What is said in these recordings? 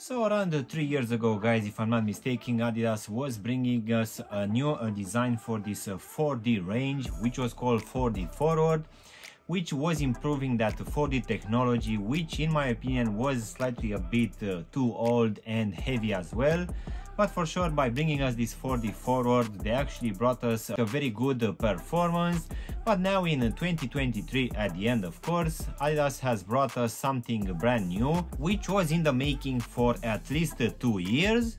So around 3 years ago, guys, if I'm not mistaken, Adidas was bringing us a new design for this Fwd range, which was called Fwd Forward, which was improving that Fwd technology, which in my opinion was slightly a bit too old and heavy as well. But for sure, by bringing us this Fwd Forward, they actually brought us a very good performance. But now in 2023, at the end, of course, Adidas has brought us something brand new, which was in the making for at least 2 years.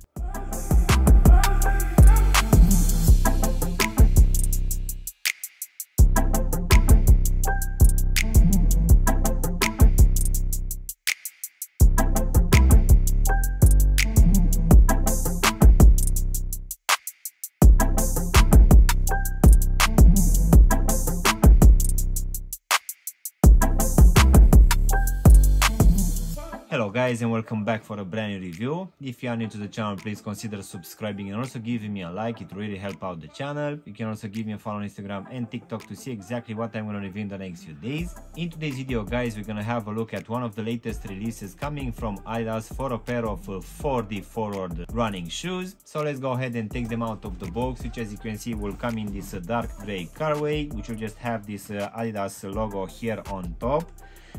Hello guys, and welcome back for a brand new review. If you are new to the channel, please consider subscribing and also giving me a like. It really helps out the channel. You can also give me a follow on Instagram and TikTok to see exactly what I'm going to review in the next few days. In today's video, guys, we're going to have a look at one of the latest releases coming from Adidas for a pair of Fwd Forward running shoes. So let's go ahead and take them out of the box, which as you can see will come in this dark gray colorway, which will just have this Adidas logo here on top.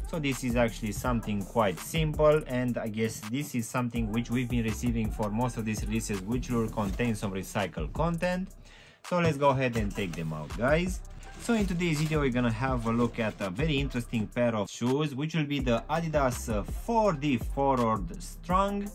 So this is actually something quite simple, and I guess this is something which we've been receiving for most of these releases, which will contain some recycled content. So let's go ahead and take them out, guys. So in today's video, we're gonna have a look at a very interesting pair of shoes, which will be the Adidas Fwd Strung.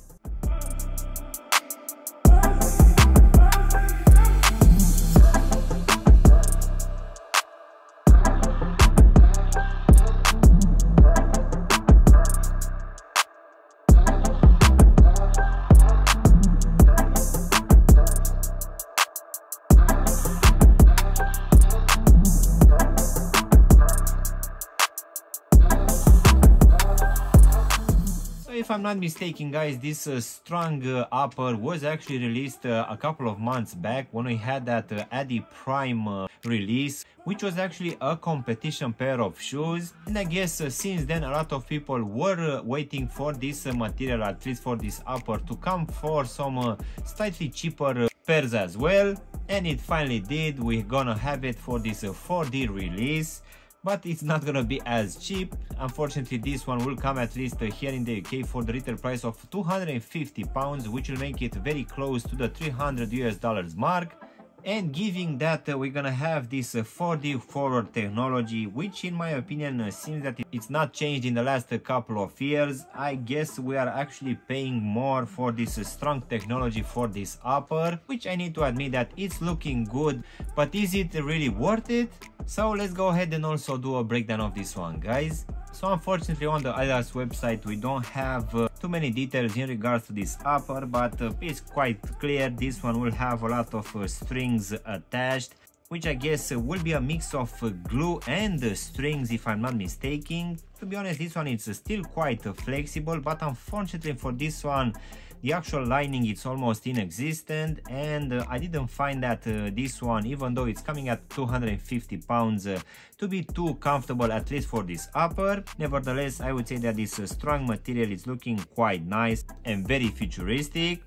If I'm not mistaken, guys, this strung upper was actually released a couple of months back when we had that Adi Prime release, which was actually a competition pair of shoes. And I guess since then a lot of people were waiting for this material, at least for this upper, to come for some slightly cheaper pairs as well. And it finally did. We're gonna have it for this Fwd release. But it's not gonna be as cheap. Unfortunately, this one will come at least here in the UK for the retail price of £250, which will make it very close to the $300 mark. And given that we're gonna have this Fwd Forward technology, which in my opinion seems that it's not changed in the last couple of years, I guess we are actually paying more for this strong technology for this upper, which I need to admit that it's looking good, but is it really worth it? So let's go ahead and also do a breakdown of this one, guys. So unfortunately on the Adidas website we don't have too many details in regards to this upper, but it's quite clear this one will have a lot of strings attached, which I guess will be a mix of glue and strings if I'm not mistaken. To be honest, this one is still quite flexible, but unfortunately for this one the actual lining is almost inexistent, and I didn't find that this one, even though it's coming at £250, to be too comfortable, at least for this upper. Nevertheless, I would say that this strong material is looking quite nice and very futuristic.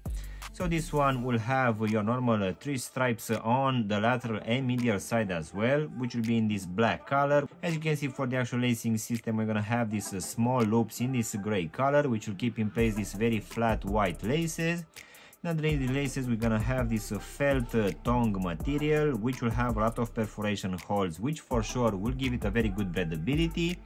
So this one will have your normal 3 stripes on the lateral and medial side as well, which will be in this black color. As you can see, for the actual lacing system, we're gonna have these small loops in this gray color, which will keep in place these very flat white laces. Underneath the laces, we're gonna have this felt tongue material, which will have a lot of perforation holes, which for sure will give it a very good breathability.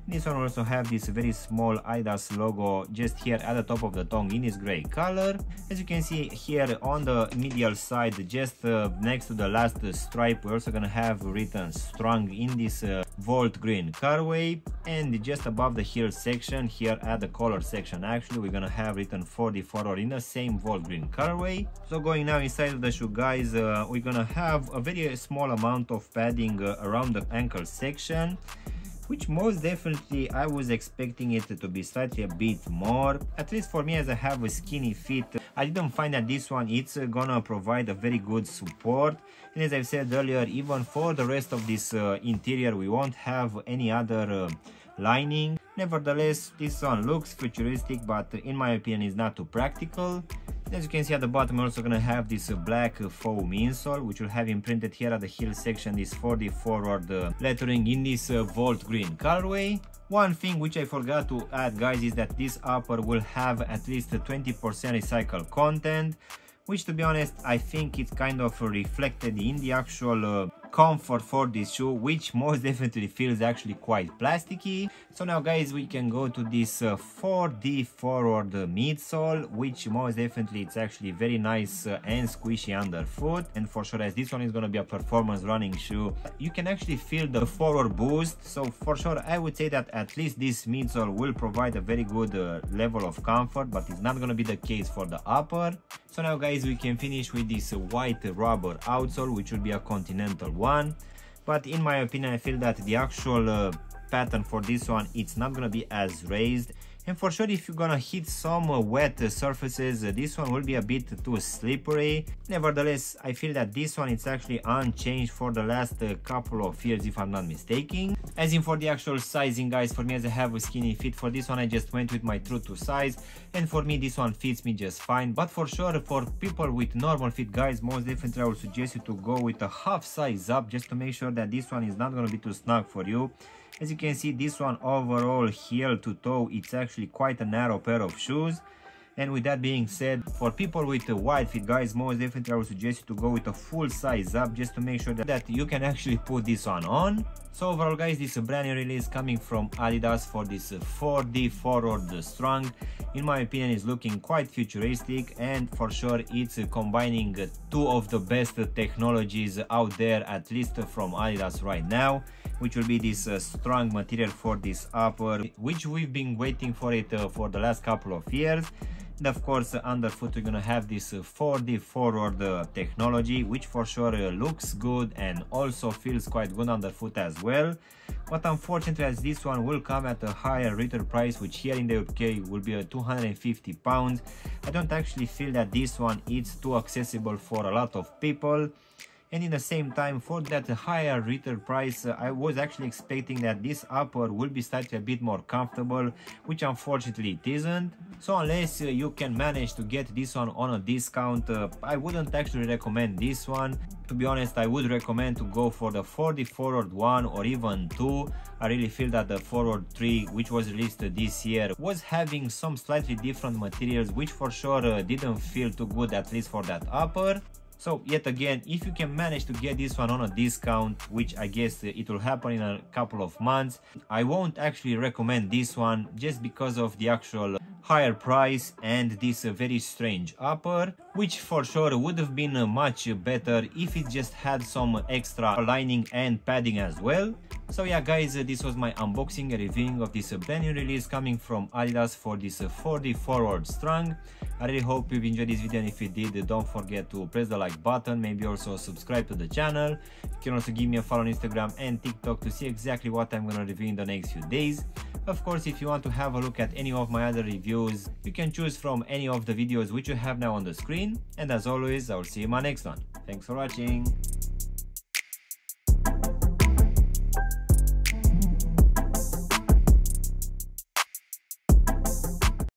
This one will also have this very small Adidas logo just here at the top of the tongue in this gray color. As you can see here on the medial side, just next to the last stripe, we're also gonna have written Strung in this volt green colorway, and just above the heel section, here at the collar section, actually we're gonna have written Fwd Forward in the same volt green colorway. So going now inside of the shoe, guys, we're gonna have a very small amount of padding around the ankle section, which most definitely I was expecting it to be slightly a bit more. At least for me, as I have a skinny feet, I didn't find that this one it's gonna provide a very good support. And as I've said earlier, even for the rest of this interior, we won't have any other lining. Nevertheless, this one looks futuristic, but in my opinion is not too practical. As you can see at the bottom, we're also gonna have this black foam insole, which will have imprinted here at the heel section this Fwd forward lettering in this Volt Green colorway. One thing which I forgot to add, guys, is that this upper will have at least 20% recycled content, which, to be honest, I think it's kind of reflected in the actual comfort for this shoe, which most definitely feels actually quite plasticky. So now, guys, we can go to this Fwd forward midsole, which most definitely it's actually very nice and squishy underfoot. And for sure, as this one is going to be a performance running shoe, you can actually feel the forward boost. So for sure, I would say that at least this midsole will provide a very good level of comfort, but it's not going to be the case for the upper. So now, guys, we can finish with this white rubber outsole, which will be a continental one. But in my opinion, I feel that the actual pattern for this one, it's not gonna be as raised. And for sure, if you're gonna hit some wet surfaces, this one will be a bit too slippery. Nevertheless, I feel that this one is actually unchanged for the last couple of years, if I'm not mistaken. As in for the actual sizing, guys, for me, as I have a skinny fit, for this one I just went with my true to size, and for me this one fits me just fine. But for sure, for people with normal fit, guys, most definitely I would suggest you to go with a half size up, just to make sure that this one is not gonna be too snug for you. As you can see, this one overall heel to toe, it's actually quite a narrow pair of shoes. And with that being said, for people with a wide fit, guys, most definitely I would suggest you to go with a full size up, just to make sure that you can actually put this one on. So overall, guys, this is a brand new release coming from Adidas for this Fwd Forward Strung. In my opinion, is looking quite futuristic, and for sure it's combining two of the best technologies out there, at least from Adidas right now, which will be this strong material for this upper, which we've been waiting for it for the last couple of years. And of course, underfoot we're gonna have this Fwd forward technology, which for sure looks good and also feels quite good underfoot as well. But unfortunately, as this one will come at a higher retail price, which here in the UK will be £250, I don't actually feel that this one is too accessible for a lot of people. And in the same time, for that higher retail price, I was actually expecting that this upper will be slightly a bit more comfortable, which unfortunately it isn't. So unless you can manage to get this one on a discount, I wouldn't actually recommend this one. To be honest, I would recommend to go for the Fwd Forward 1 or even 2. I really feel that the Forward 3, which was released this year, was having some slightly different materials, which for sure didn't feel too good, at least for that upper. So yet again, if you can manage to get this one on a discount, which I guess it will happen in a couple of months, I won't actually recommend this one, just because of the actual higher price and this very strange upper, which for sure would have been much better if it just had some extra lining and padding as well. So yeah, guys, this was my unboxing and reviewing of this brand new release coming from Adidas for this Fwd Forward Strung. I really hope you've enjoyed this video, and if you did, don't forget to press the like button, maybe also subscribe to the channel. You can also give me a follow on Instagram and TikTok to see exactly what I'm gonna review in the next few days. Of course, if you want to have a look at any of my other reviews, you can choose from any of the videos which you have now on the screen. And as always, I will see you in my next one. Thanks for watching.